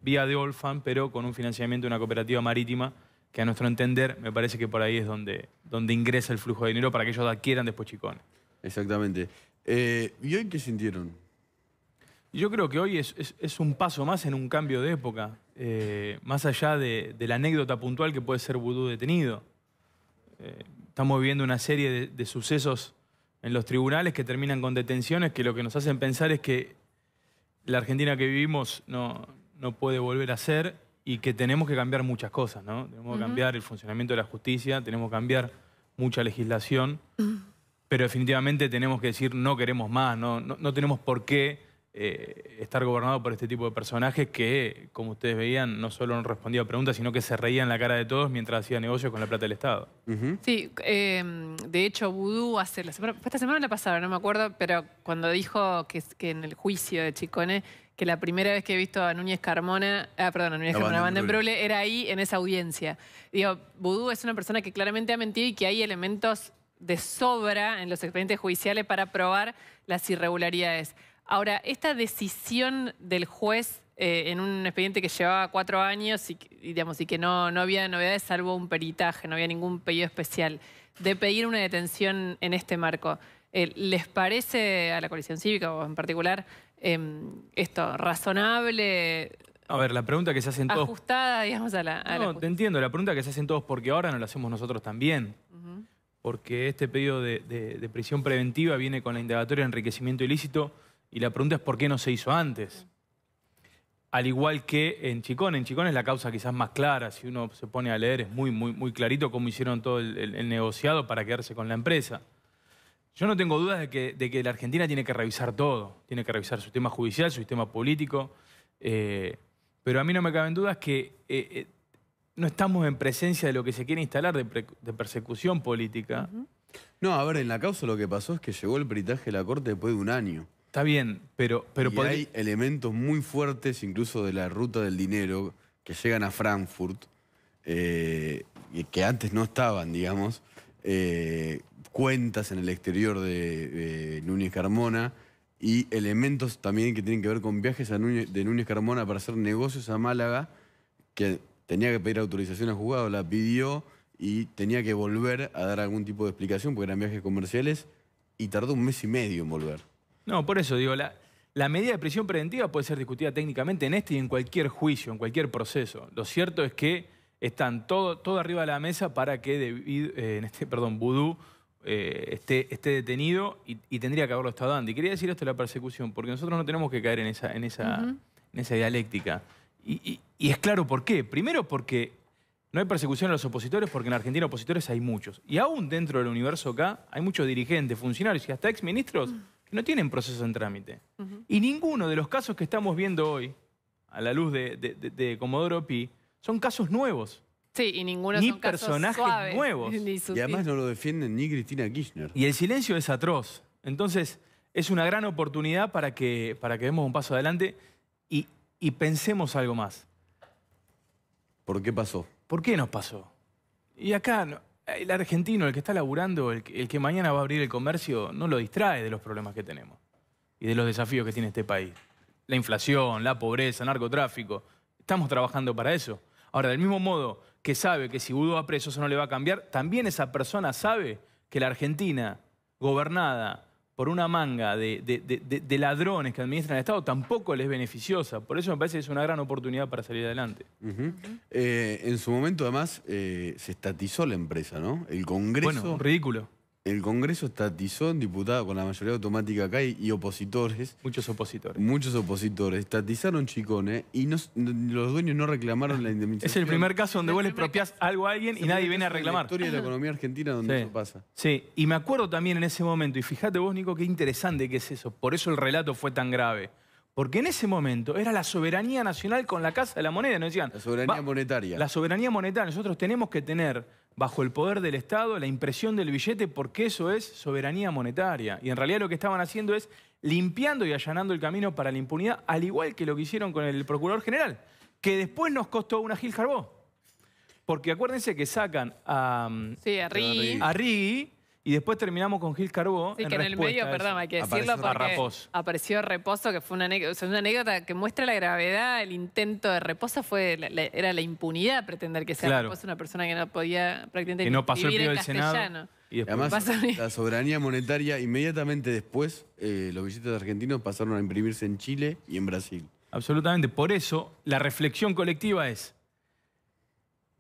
vía de Olfan, pero con un financiamiento de una cooperativa marítima que a nuestro entender me parece que por ahí es donde ingresa el flujo de dinero para que ellos adquieran después Chicone. Exactamente. ¿Y hoy qué sintieron? Yo creo que hoy es un paso más en un cambio de época, más allá de la anécdota puntual que puede ser Boudou detenido. Estamos viviendo una serie de sucesos en los tribunales que terminan con detenciones que lo que nos hacen pensar es que la Argentina que vivimos no puede volver a ser y que tenemos que cambiar muchas cosas, ¿no? Tenemos que cambiar el funcionamiento de la justicia, tenemos que cambiar mucha legislación, pero definitivamente tenemos que decir no queremos más, no tenemos por qué estar gobernado por este tipo de personajes que, como ustedes veían, no solo no respondía a preguntas, sino que se reían en la cara de todos mientras hacía negocios con la plata del Estado. Sí, de hecho, Boudou esta semana la pasada, no me acuerdo, pero cuando dijo que en el juicio de Chicone, que la primera vez que he visto a Núñez Carmona, a Van den Breule, era ahí, en esa audiencia. Digo, Boudou es una persona que claramente ha mentido y que hay elementos de sobra en los expedientes judiciales para probar las irregularidades. Ahora, esta decisión del juez en un expediente que llevaba 4 años y que no había novedades salvo un peritaje, no había ningún pedido especial, de pedir una detención en este marco, ¿les parece a la Coalición Cívica o en particular esto razonable? A ver, la pregunta que se hacen todos... Ajustada, digamos, a la No, te entiendo. La pregunta que se hacen todos porque ahora no la hacemos nosotros también. Porque este pedido de prisión preventiva viene con la indagatoria de enriquecimiento ilícito. Y la pregunta es por qué no se hizo antes. Al igual que en Chicone. En Chicone es la causa quizás más clara. Si uno se pone a leer es muy clarito cómo hicieron todo el negociado para quedarse con la empresa. Yo no tengo dudas de que la Argentina tiene que revisar todo. Tiene que revisar su sistema judicial, su sistema político. Pero a mí no me caben dudas que no estamos en presencia de lo que se quiere instalar de persecución política. No, a ver, en la causa lo que pasó es que llegó el peritaje de la Corte después de 1 año. Está bien, pero hay elementos muy fuertes, incluso de la ruta del dinero, que llegan a Frankfurt, que antes no estaban, digamos, cuentas en el exterior de Núñez Carmona y elementos también que tienen que ver con viajes de Núñez Carmona para hacer negocios a Málaga, que tenía que pedir autorización al juzgado, la pidió y tenía que volver a dar algún tipo de explicación porque eran viajes comerciales y tardó 1 mes y medio en volver. No, por eso digo, la medida de prisión preventiva puede ser discutida técnicamente en este y en cualquier juicio, en cualquier proceso. Lo cierto es que están todo arriba de la mesa para que Vudú esté detenido y tendría que haberlo estado antes. Y quería decir esto de la persecución, porque nosotros no tenemos que caer en esa dialéctica. Y es claro por qué. Primero porque no hay persecución a los opositores, porque en Argentina opositores hay muchos. Y aún dentro del universo acá hay muchos dirigentes, funcionarios y hasta exministros que no tienen proceso en trámite. Y ninguno de los casos que estamos viendo hoy, a la luz de Comodoro Pi, son casos nuevos. Sí, y ninguno ni son casos personajes suaves, nuevos. Y además no lo defienden ni Cristina Kirchner. Y el silencio es atroz. Entonces, es una gran oportunidad para que demos un paso adelante y pensemos algo más. ¿Por qué pasó? ¿Por qué nos pasó? Y acá, el argentino, el que está laburando, el que mañana va a abrir el comercio, no lo distrae de los problemas que tenemos y de los desafíos que tiene este país. La inflación, la pobreza, el narcotráfico. Estamos trabajando para eso. Ahora, del mismo modo que sabe que si Vudú va preso eso no le va a cambiar, también esa persona sabe que la Argentina, gobernada por una manga de ladrones que administran el Estado, tampoco les es beneficiosa. Por eso me parece que es una gran oportunidad para salir adelante. En su momento, además, se estatizó la empresa, ¿no? El Congreso... Bueno, ridículo. El Congreso estatizó en diputado con la mayoría automática acá y opositores. Muchos opositores. Muchos opositores. Estatizaron Chicone y los dueños no reclamaron la indemnización. Es el primer caso donde vos le expropiás algo a alguien y nadie viene a reclamar. Es la historia de la economía argentina donde eso pasa. Sí, y me acuerdo también en ese momento, y fíjate vos, Nico, qué interesante que es eso. Por eso el relato fue tan grave. Porque en ese momento era la soberanía nacional con la Casa de la Moneda. Nos decían, la soberanía monetaria. La soberanía monetaria. Nosotros tenemos que tener bajo el poder del Estado la impresión del billete porque eso es soberanía monetaria. Y en realidad lo que estaban haciendo es limpiando y allanando el camino para la impunidad, al igual que lo que hicieron con el Procurador General, que después nos costó una Gil Carbó. Porque acuérdense que sacan a Rigui y después terminamos con Gil Carbó. Sí, que en el medio, perdón, hay que decirlo porque apareció Reposo, que fue una anécdota que muestra la gravedad. El intento de Reposo era la impunidad, pretender que sea Reposo una persona que no podía prácticamente que no pasó vivir el en del Senado. Y además, la soberanía monetaria, inmediatamente después, los billetes argentinos pasaron a imprimirse en Chile y en Brasil. Absolutamente. Por eso, la reflexión colectiva es: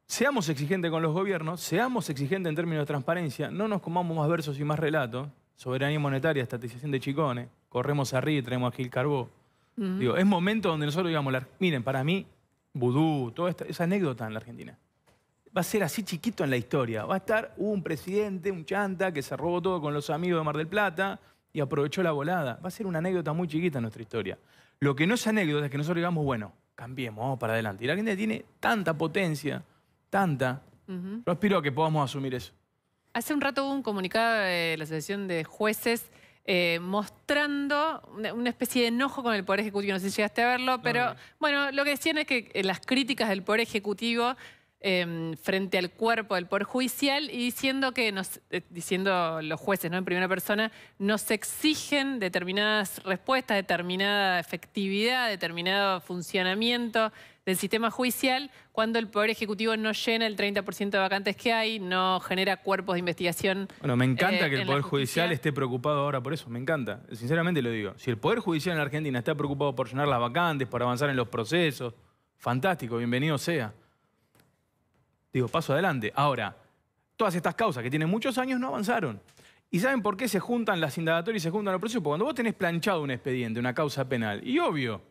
seamos exigentes con los gobiernos, seamos exigentes en términos de transparencia, no nos comamos más versos y más relatos. Soberanía monetaria, estatización de Chicone, corremos arriba y traemos a Gil Carbó. Digo, es momento donde nosotros digamos, miren, para mí, Vudú, toda esa anécdota en la Argentina, va a ser así chiquito en la historia. Va a estar un presidente, un chanta, que se robó todo con los amigos de Mar del Plata y aprovechó la volada. Va a ser una anécdota muy chiquita en nuestra historia. Lo que no es anécdota es que nosotros digamos, bueno, cambiemos, vamos para adelante. Y la Argentina tiene tanta potencia, yo aspiro a que podamos asumir eso. Hace un rato hubo un comunicado de la Asociación de Jueces mostrando una especie de enojo con el Poder Ejecutivo. No sé si llegaste a verlo, pero bueno, lo que decían es que las críticas del Poder Ejecutivo frente al cuerpo del Poder Judicial y diciendo que diciendo los jueces, ¿no?, en primera persona, nos exigen determinadas respuestas, determinada efectividad, determinado funcionamiento del sistema judicial cuando el Poder Ejecutivo no llena el 30% de vacantes que hay, no genera cuerpos de investigación. Bueno, me encanta que el Poder Judicial esté preocupado ahora por eso, me encanta. Sinceramente lo digo. Si el Poder Judicial en la Argentina está preocupado por llenar las vacantes, por avanzar en los procesos, fantástico, bienvenido sea. Digo, paso adelante. Ahora, todas estas causas que tienen muchos años no avanzaron. ¿Y saben por qué se juntan las indagatorias y se juntan los procesos? Porque cuando vos tenés planchado un expediente, una causa penal, y obvio,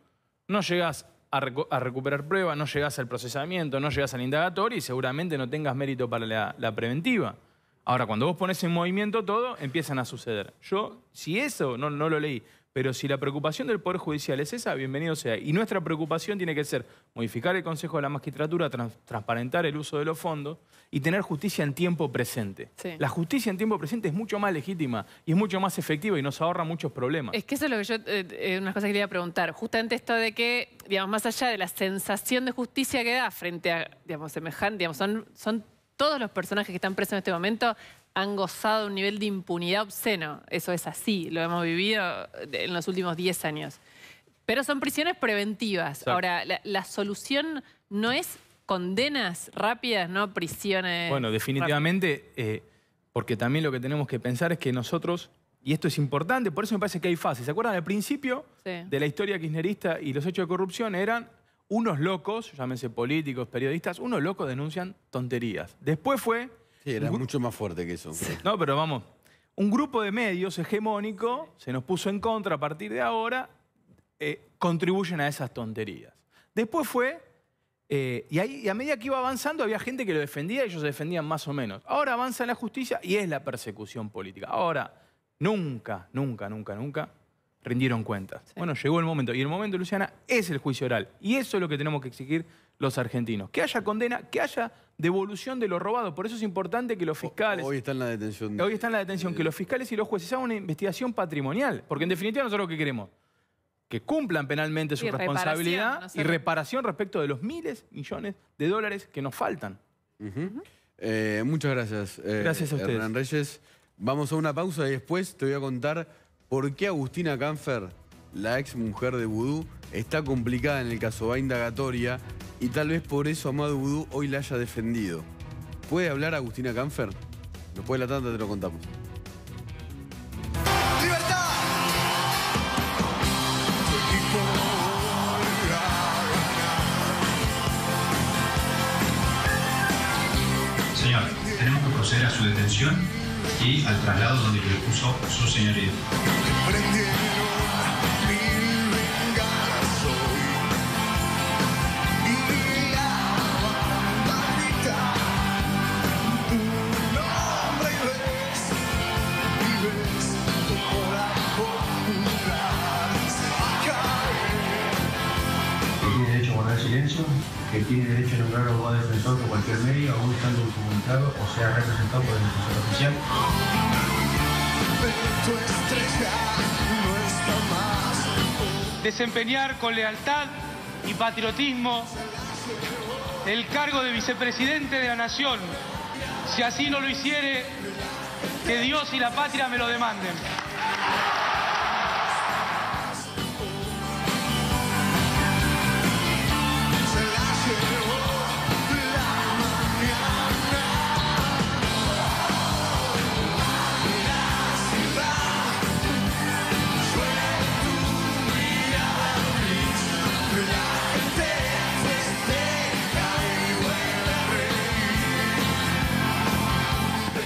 no llegás a recuperar pruebas, no llegás al procesamiento, no llegás al indagatorio y seguramente no tengas mérito para la preventiva. Ahora, cuando vos pones en movimiento todo, empiezan a suceder. Yo, si eso, no lo leí, pero si la preocupación del Poder Judicial es esa, bienvenido sea. Y nuestra preocupación tiene que ser modificar el Consejo de la Magistratura, transparentar el uso de los fondos y tener justicia en tiempo presente. Sí. La justicia en tiempo presente es mucho más legítima y es mucho más efectiva y nos ahorra muchos problemas. Es que eso es lo que yo, unas cosas que quería preguntar. Justamente esto de que, digamos, más allá de la sensación de justicia que da frente a, digamos, semejante, digamos, son todos los personajes que están presos en este momento han gozado de un nivel de impunidad obsceno. Eso es así, lo hemos vivido en los últimos 10 años. Pero son prisiones preventivas. Exacto. Ahora, la solución no es condenas rápidas, no prisiones. Bueno, definitivamente, porque también lo que tenemos que pensar es que nosotros y esto es importante, por eso me parece que hay fases. ¿Se acuerdan? Al principio Sí. de la historia kirchnerista y los hechos de corrupción eran unos locos, llámense políticos, periodistas, unos locos denuncian tonterías. Después fue... Sí, era mucho más fuerte que eso. No, pero vamos, un grupo de medios hegemónico se nos puso en contra a partir de ahora, contribuyen a esas tonterías. Después fue, y a medida que iba avanzando había gente que lo defendía y ellos se defendían más o menos. Ahora avanza la justicia y es la persecución política. Ahora, nunca rindieron cuentas. Sí. Bueno, llegó el momento. Y el momento, Luciana, es el juicio oral. Y eso es lo que tenemos que exigir los argentinos. Que haya condena, que haya devolución de lo robado. Por eso es importante que los fiscales... Hoy está en la detención. Hoy está en la detención. Que los fiscales y los jueces hagan una investigación patrimonial. Porque en definitiva nosotros lo que queremos, que cumplan penalmente su responsabilidad y reparación respecto de los miles, millones de dólares que nos faltan. Muchas gracias. Gracias a ustedes. Hernán Reyes. Vamos a una pausa y después te voy a contar por qué Agustina Canfer, la ex mujer de Vudú, está complicada en el caso, va indagatoria y tal vez por eso Amado Vudú hoy la haya defendido. ¿Puede hablar Agustina Canfer? Después de la tanda te lo contamos. Señor, tenemos que proceder a su detención y al traslado donde le puso su señoría. Tiene derecho a guardar silencio, que tiene derecho a nombrar abogado defensor por cualquier medio, aún estando documentado o sea representado por el defensor oficial. Desempeñar con lealtad y patriotismo el cargo de vicepresidente de la Nación. Si así no lo hiciere, que Dios y la patria me lo demanden.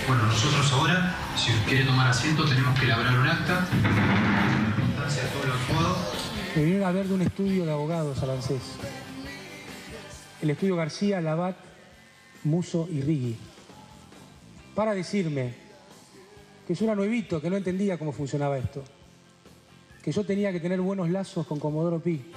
Bueno, nosotros ahora, si quiere tomar asiento, tenemos que elaborar un acta. Me vinieron a ver de un estudio de abogados alancés. El estudio García, Labat, Musso y Righi. Para decirme que yo era nuevito, que no entendía cómo funcionaba esto. Que yo tenía que tener buenos lazos con Comodoro Pi.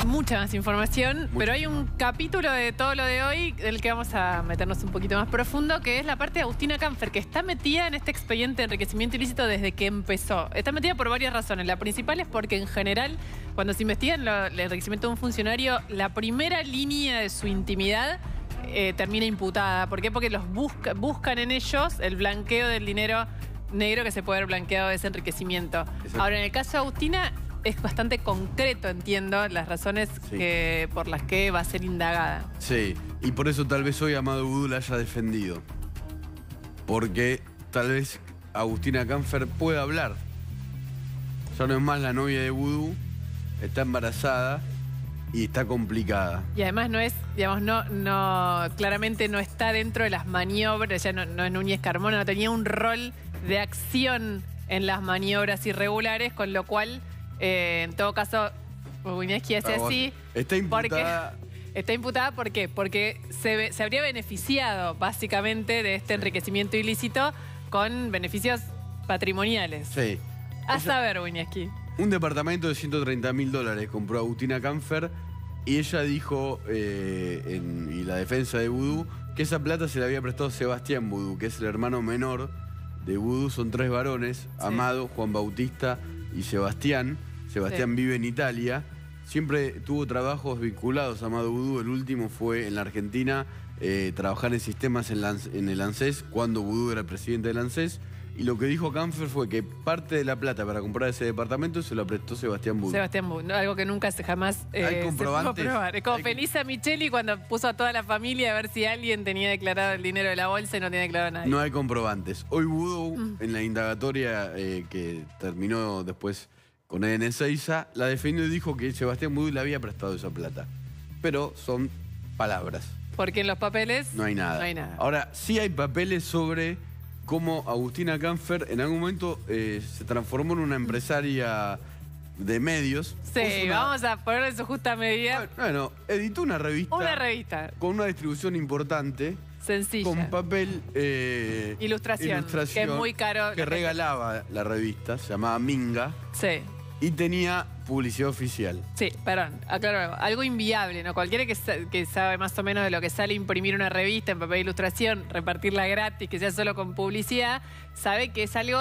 Mucha más información, pero hay un capítulo de todo lo de hoy del que vamos a meternos un poquito más profundo, que es la parte de Agustina Canfer, que está metida en este expediente de enriquecimiento ilícito desde que empezó. Está metida por varias razones. La principal es porque en general, cuando se investiga en el enriquecimiento de un funcionario, la primera línea de su intimidad termina imputada. ¿Por qué? Porque los buscan en ellos el blanqueo del dinero negro que se puede haber blanqueado de ese enriquecimiento. Exacto. Ahora, en el caso de Agustina, es bastante concreto, entiendo, las razones por las que va a ser indagada. Sí, y por eso tal vez hoy Amado Vudú la haya defendido. Porque tal vez Agustina Canfer pueda hablar. Ya no es más la novia de Vudú, está embarazada y está complicada. Y además no es, digamos, claramente no está dentro de las maniobras, ya no es Núñez Carmona, no tenía un rol de acción en las maniobras irregulares, con lo cual... en todo caso, Wiñaski hace así. Está imputada. Está imputada, ¿por qué? Porque se habría beneficiado básicamente de este enriquecimiento ilícito con beneficios patrimoniales. Sí. A saber, Wiñaski. Un departamento de $130.000 compró Agustina Canfer y ella dijo, y la defensa de Vudú, que esa plata se la había prestado Sebastián Vudú, que es el hermano menor de Vudú. Son 3 varones, Amado, Juan Bautista y Sebastián. Sebastián vive en Italia. Siempre tuvo trabajos vinculados a Amado Vudú. El último fue en la Argentina, trabajar en sistemas en el ANSES, cuando Vudú era presidente del ANSES. Y lo que dijo Canfer fue que parte de la plata para comprar ese departamento se lo prestó Sebastián Vudú. Sebastián Vudú, algo que nunca jamás ¿Hay comprobantes? se pudo probar. Es como Felisa Micheli cuando puso a toda la familia a ver si alguien tenía declarado el dinero de la bolsa y no tenía declarado a nadie. No hay comprobantes. Hoy Vudú, en la indagatoria que terminó después con Eden Ezeiza, la defendió y dijo que Sebastián Vudú le había prestado esa plata. Pero son palabras. Porque en los papeles no hay nada. No hay nada. Ahora, sí hay papeles sobre cómo Agustina Canfer en algún momento se transformó en una empresaria de medios. Sí, vamos a ponerle en su justa medida. Bueno, editó una revista. Una revista. Con una distribución importante. Sencilla. Con papel... Ilustración, que es muy caro. Que regalaba la revista, se llamaba Minga. Sí. Y tenía publicidad oficial. Sí, perdón, aclaro, algo inviable, ¿no? Cualquiera que sabe más o menos de lo que sale imprimir una revista en papel de ilustración, repartirla gratis, que sea solo con publicidad, sabe que es algo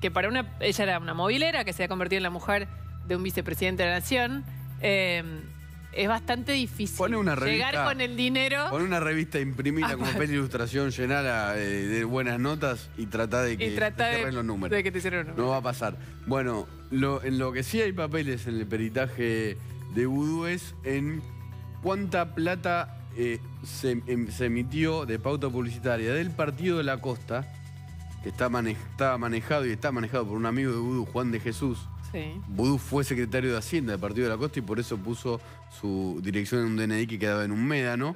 que para ella era una movilera, que se ha convertido en la mujer de un vicepresidente de la Nación. Es bastante difícil llegar con el dinero. Pon una revista, imprimirla con papel de ilustración, llenarla de buenas notas y tratar de que te cierren los números. De que te cierren los números. No va a pasar. Bueno, en lo que sí hay papeles en el peritaje de Vudú es en cuánta plata se emitió de pauta publicitaria del Partido de la Costa, que estaba manejado y está manejado por un amigo de Vudú, Juan de Jesús. Sí. Vudú fue secretario de Hacienda del Partido de la Costa y por eso puso su dirección en un DNI que quedaba en un médano.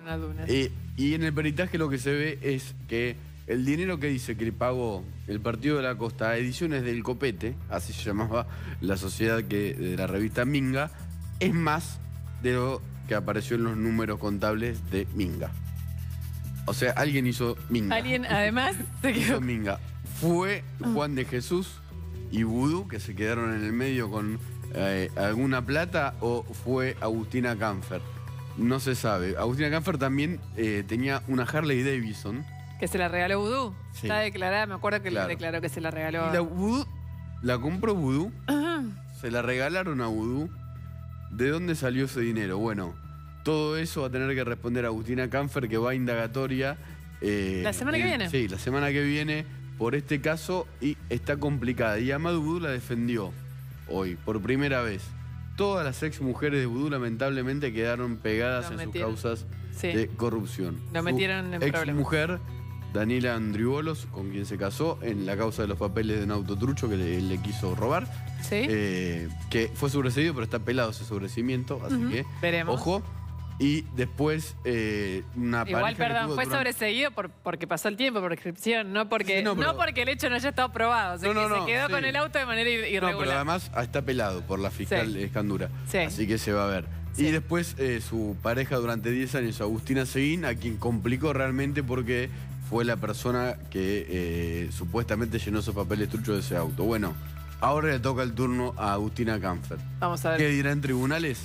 Y en el peritaje lo que se ve es que el dinero que dice que le pagó el Partido de la Costa a Ediciones del Copete, así se llamaba la sociedad de la revista Minga, es más de lo que apareció en los números contables de Minga. O sea, alguien hizo Minga. Alguien además se quedó. Hizo Minga. Fue Juan de Jesús y Vudú, que se quedaron en el medio con alguna plata, o fue Agustina Canfer. No se sabe. Agustina Canfer también tenía una Harley Davidson. Que se la regaló Vudú. Sí. Está declarada, me acuerdo que le declaró que se la regaló. Y la compró Vudú, se la regalaron a Vudú. ¿De dónde salió ese dinero? Bueno, todo eso va a tener que responder Agustina Canfer, que va a indagatoria. ¿La semana que viene? Sí, la semana que viene por este caso, y está complicada. Y Amado Vudú la defendió hoy, por primera vez. Todas las ex mujeres de Vudú lamentablemente quedaron pegadas en sus causas de corrupción. Lo metieron en problemas. Ex mujer, Daniela Andriuolos, con quien se casó en la causa de los papeles de un autotrucho que le quiso robar. Sí. Que fue sobreseído, pero está pelado ese sobreseimiento, así que veremos. Ojo. Y después una pareja. Igual, perdón, fue sobreseído porque pasó el tiempo, por prescripción, no porque el hecho no haya estado probado. O sea, se quedó con el auto de manera irregular. No, pero además está pelado por la fiscal Escandura. Sí. Así que se va a ver. Sí. Y después su pareja durante 10 años, Agustina Seguín, a quien complicó realmente porque fue la persona que supuestamente llenó esos papeles truchos de ese auto. Bueno, ahora le toca el turno a Agustina Canfer. Vamos a ver. ¿Qué dirá en tribunales?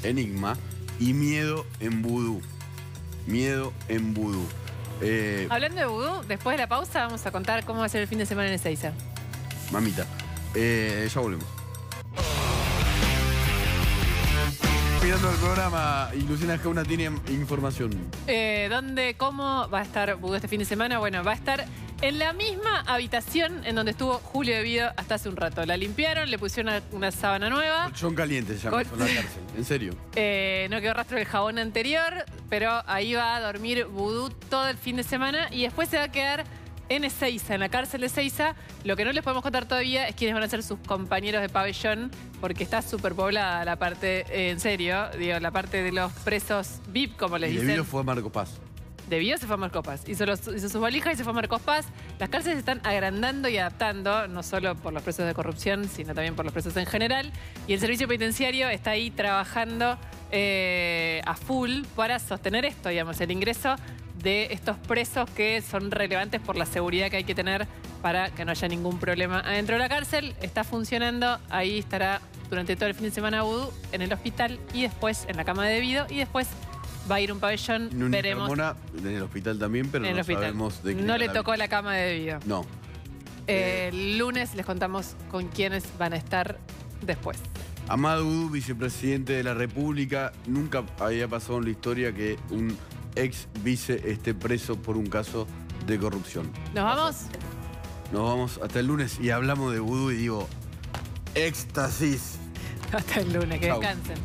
Enigma. Y miedo en Vudú. Miedo en Vudú. Hablando de Vudú, después de la pausa vamos a contar cómo va a ser el fin de semana en Ezeiza. Mamita. Ya volvemos. Mirando el programa, Luciana Jauna tiene información. ¿Dónde, cómo va a estar Vudú este fin de semana? Bueno, va a estar en la misma habitación en donde estuvo Julio De Vido hasta hace un rato. La limpiaron, le pusieron una sábana nueva. Colchón caliente se llama eso en la cárcel, en serio. No quedó rastro del jabón anterior, pero ahí va a dormir Vudú todo el fin de semana y después se va a quedar en Ezeiza, en la cárcel de Ezeiza. Lo que no les podemos contar todavía es quiénes van a ser sus compañeros de pabellón, porque está superpoblada la parte, en serio, digo, la parte de los presos VIP, como les dicen. De Vido fue Marco Paz. de Vido se fue a Marcos Paz. Hizo sus valijas y se fue a Marcos Paz. Las cárceles se están agrandando y adaptando, no solo por los presos de corrupción, sino también por los presos en general. Y el servicio penitenciario está ahí trabajando a full para sostener esto, digamos, el ingreso de estos presos que son relevantes por la seguridad que hay que tener para que no haya ningún problema adentro de la cárcel. Está funcionando, ahí estará durante todo el fin de semana Vudú, en el hospital y después en la cama de Vido y después va a ir un pabellón, veremos. Carmona, en el hospital también, pero no sabemos de qué. No le tocó la cama de Vido. No. El lunes les contamos con quiénes van a estar después. Amado Vudú, vicepresidente de la República. Nunca había pasado en la historia que un ex vice esté preso por un caso de corrupción. ¿Nos vamos? Nos vamos hasta el lunes y hablamos de Vudú y digo, éxtasis. Hasta el lunes, que Chau. descansen.